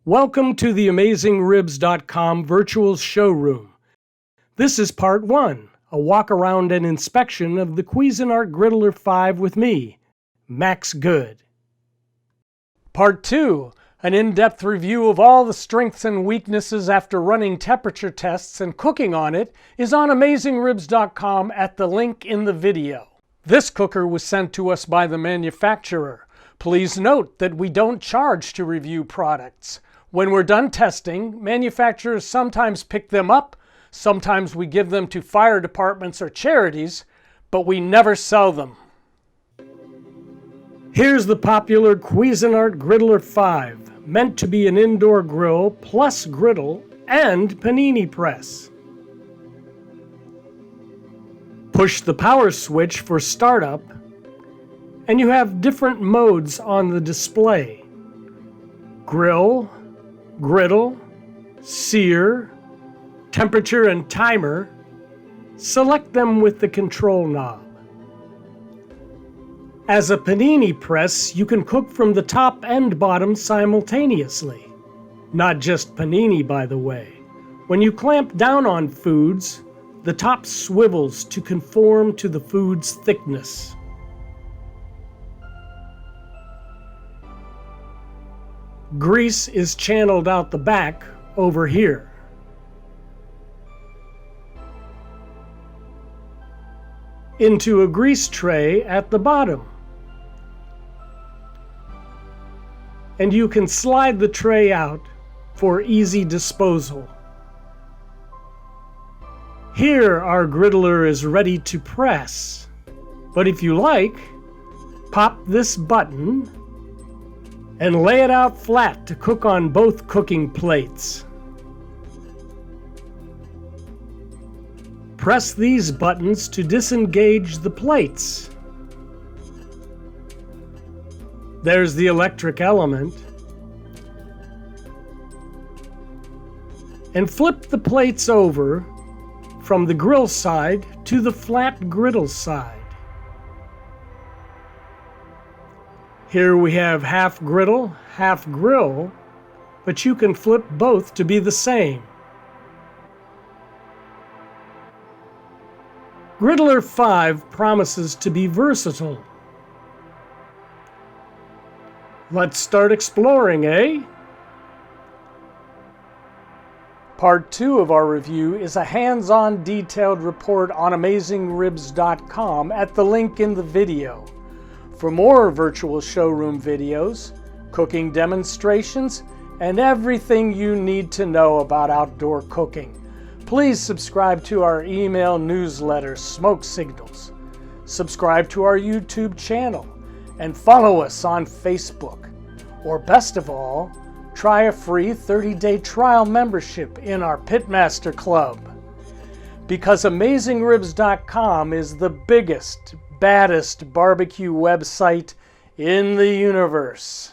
Welcome to the AmazingRibs.com virtual showroom. This is part 1, a walk around and inspection of the Cuisinart Griddler 5 with me, Max Good. Part 2, an in-depth review of all the strengths and weaknesses after running temperature tests and cooking on it, is on AmazingRibs.com at the link in the video. This cooker was sent to us by the manufacturer. Please note that we don't charge to review products. When we're done testing, manufacturers sometimes pick them up, sometimes we give them to fire departments or charities, but we never sell them. Here's the popular Cuisinart Griddler 5, meant to be an indoor grill plus griddle and panini press. Push the power switch for startup, and you have different modes on the display: grill, griddle, sear, temperature and timer. Select them with the control knob. As a panini press, you can cook from the top and bottom simultaneously. Not just panini, by the way. When you clamp down on foods, the top swivels to conform to the food's thickness. Grease is channeled out the back over here. Into a grease tray at the bottom. And you can slide the tray out for easy disposal. Here our griddler is ready to press, but if you like, pop this button and lay it out flat to cook on both cooking plates. Press these buttons to disengage the plates. There's the electric element. And flip the plates over from the grill side to the flat griddle side. Here we have half griddle, half grill, but you can flip both to be the same. Griddler 5 promises to be versatile. Let's start exploring, eh? Part 2 of our review is a hands-on detailed report on AmazingRibs.com at the link in the video. For more virtual showroom videos, cooking demonstrations, and everything you need to know about outdoor cooking, please subscribe to our email newsletter, Smoke Signals. Subscribe to our YouTube channel and follow us on Facebook. Or best of all, try a free 30-day trial membership in our Pitmaster Club. Because AmazingRibs.com is the biggest, baddest barbecue website in the universe.